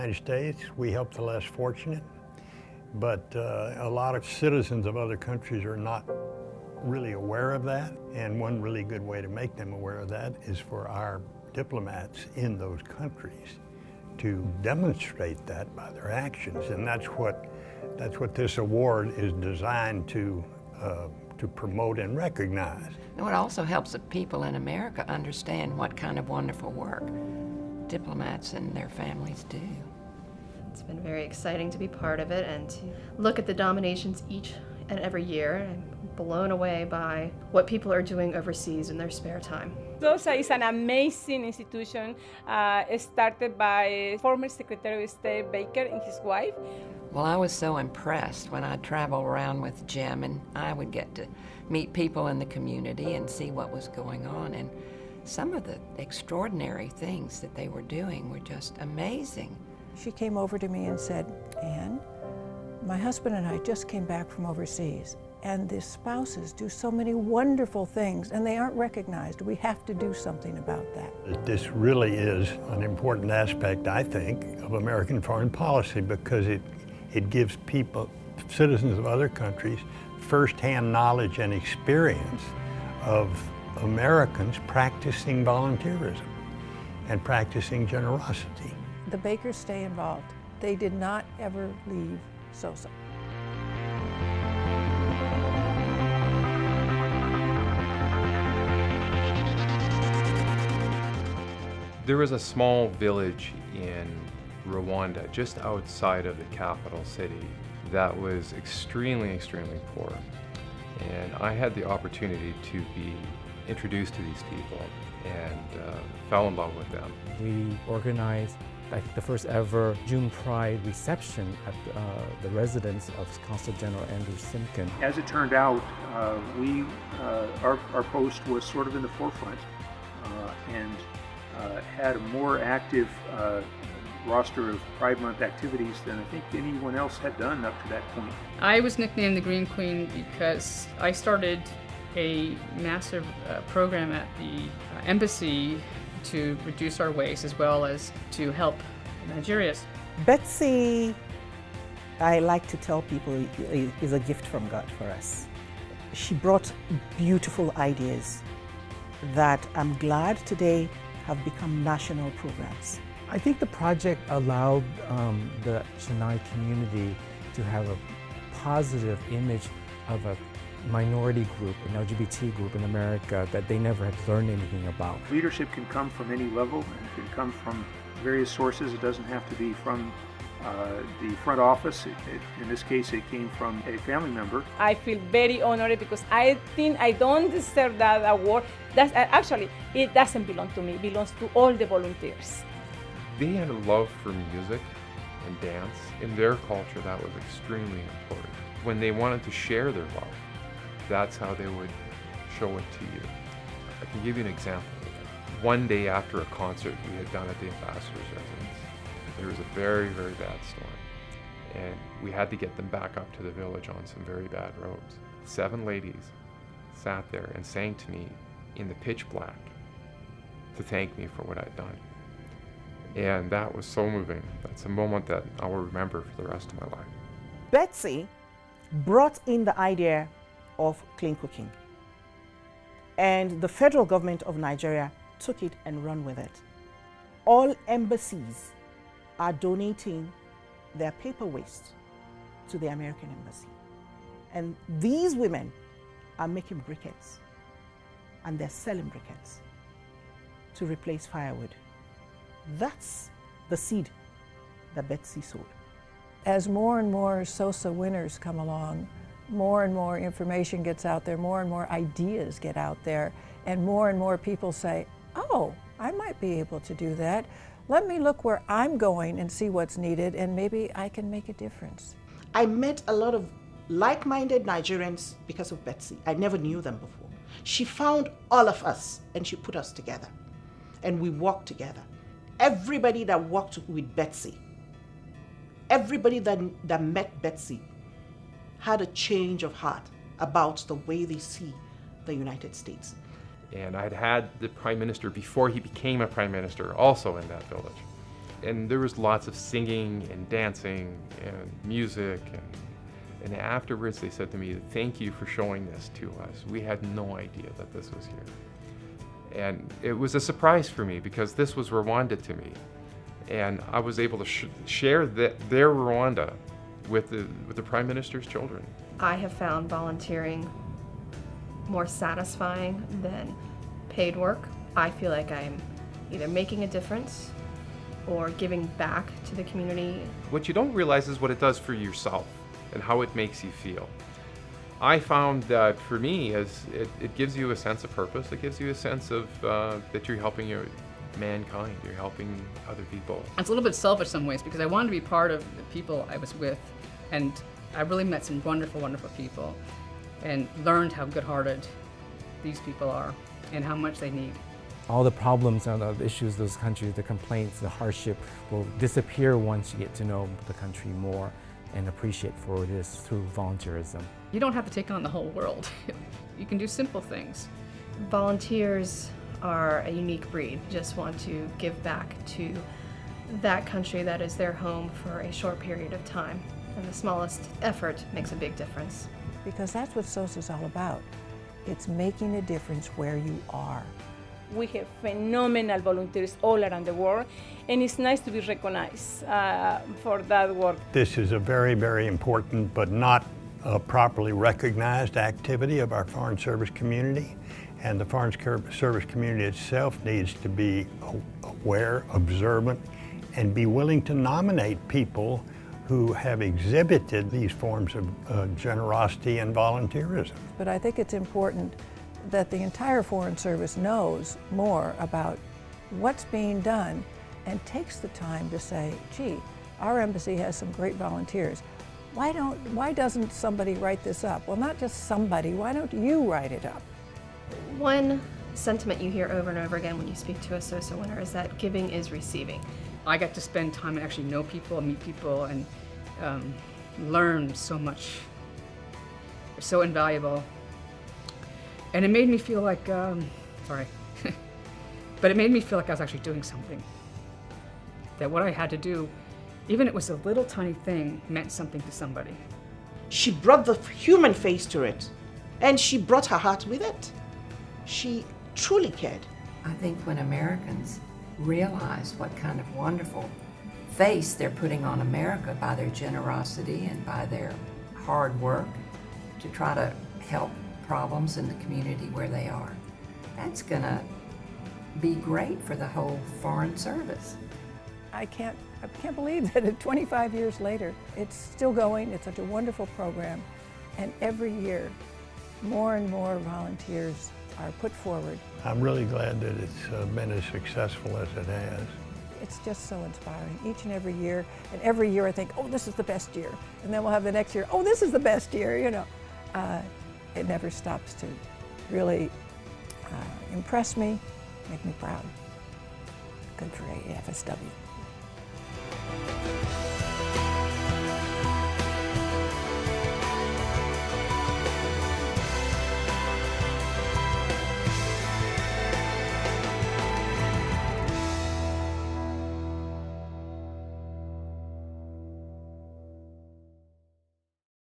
United States, we help the less fortunate, but a lot of citizens of other countries are not really aware of that, and one really good way to make them aware of that is for our diplomats in those countries to demonstrate that by their actions, and that's what this award is designed to promote and recognize. And it also helps the people in America understand what kind of wonderful work diplomats and their families do. It's been very exciting to be part of it and to look at the nominations each and every year. I'm blown away by what people are doing overseas in their spare time. SOSA is an amazing institution started by former Secretary of State Baker and his wife. Well, I was so impressed when I'd travel around with Jim and I would get to meet people in the community and see what was going on. And some of the extraordinary things that they were doing were just amazing. She came over to me and said, "Ann, my husband and I just came back from overseas, and the spouses do so many wonderful things, and they aren't recognized. We have to do something about that." This really is an important aspect, I think, of American foreign policy because it gives people, citizens of other countries, firsthand knowledge and experience of Americans practicing volunteerism and practicing generosity. The Bakers stay involved. They did not ever leave SOSA. There was a small village in Rwanda, just outside of the capital city, that was extremely poor. And I had the opportunity to be introduced to these people and fell in love with them. We organized, I think, the first ever June Pride reception at the residence of Consul General Andrew Simkin. As it turned out, our post was sort of in the forefront and had a more active roster of Pride Month activities than I think anyone else had done up to that point. I was nicknamed the Green Queen because I started a massive program at the embassy to reduce our waste as well as to help Nigerians. Betsy, I like to tell people, is a gift from God for us. She brought beautiful ideas that I'm glad today have become national programs. I think the project allowed the Chennai community to have a positive image of a minority group, an LGBT group in America that they never had learned anything about. Leadership can come from any level and it can come from various sources. It doesn't have to be from the front office. In this case, it came from a family member. I feel very honored because I think I don't deserve that award. That's, actually, it doesn't belong to me, it belongs to all the volunteers. They had a love for music and dance. In their culture, that was extremely important. When they wanted to share their love, that's how they would show it to you. I can give you an example. One day after a concert we had done at the ambassador's residence, there was a very bad storm. And we had to get them back up to the village on some very bad roads. 7 ladies sat there and sang to me in the pitch black to thank me for what I'd done. And that was so moving. That's a moment that I will remember for the rest of my life. Betsy brought in the idea of clean cooking. And the federal government of Nigeria took it and ran with it. All embassies are donating their paper waste to the American embassy. And these women are making briquettes, and they're selling briquettes to replace firewood. That's the seed that Betsy sowed. As more and more SOSA winners come along, more and more information gets out there, more and more ideas get out there, and more people say, "Oh, I might be able to do that. Let me look where I'm going and see what's needed, and maybe I can make a difference." I met a lot of like-minded Nigerians because of Betsy. I never knew them before. She found all of us and she put us together, and we walked together. Everybody that walked with Betsy, everybody that met Betsy had a change of heart about the way they see the United States. And I'd had the Prime Minister before he became a Prime Minister also in that village. And there was lots of singing and dancing and music, and afterwards they said to me, "Thank you for showing this to us. We had no idea that this was here." And it was a surprise for me because this was Rwanda to me. And I was able to share their Rwanda with the Prime Minister's children. I have found volunteering more satisfying than paid work. I feel like I'm either making a difference or giving back to the community. What you don't realize is what it does for yourself and how it makes you feel. I found that for me, it gives you a sense of purpose. It gives you a sense of that you're helping mankind. You're helping other people. It's a little bit selfish some ways because I wanted to be part of the people I was with, and I really met some wonderful, wonderful people and learned how good-hearted these people are and how much they need. All the problems and the issues, those countries, the complaints, the hardship will disappear once you get to know the country more and appreciate for what it is through volunteerism. You don't have to take on the whole world. You can do simple things. Volunteers are a unique breed, just want to give back to that country that is their home for a short period of time. And the smallest effort makes a big difference. Because that's what SOSA is all about. It's making a difference where you are. We have phenomenal volunteers all around the world, and it's nice to be recognized for that work. This is a very, very important but not properly recognized activity of our Foreign Service community, and the Foreign Service community itself needs to be aware, observant, and be willing to nominate people who have exhibited these forms of generosity and volunteerism. But I think it's important that the entire Foreign Service knows more about what's being done and takes the time to say, gee, our embassy has some great volunteers. Why doesn't somebody write this up? Well, not just somebody, why don't you write it up? One sentiment you hear over and over again when you speak to a SOSA winner is that giving is receiving. I got to spend time and actually know people and meet people and learn so much. They're so invaluable. And it made me feel like, sorry, but it made me feel like I was actually doing something. That what I had to do, even if it was a little tiny thing, meant something to somebody. She brought the human face to it, and she brought her heart with it. She truly cared. I think when Americans realize what kind of wonderful face they're putting on America by their generosity and by their hard work to try to help problems in the community where they are, that's gonna be great for the whole Foreign Service. I can't believe that 25 years later, it's still going. It's such a wonderful program. And every year, more and more volunteers are put forward. I'm really glad that it's been as successful as it has. It's just so inspiring each and every year. And every year I think, oh, this is the best year. And then we'll have the next year, oh, this is the best year, you know. It never stops to really impress me, make me proud. Good for AFSW.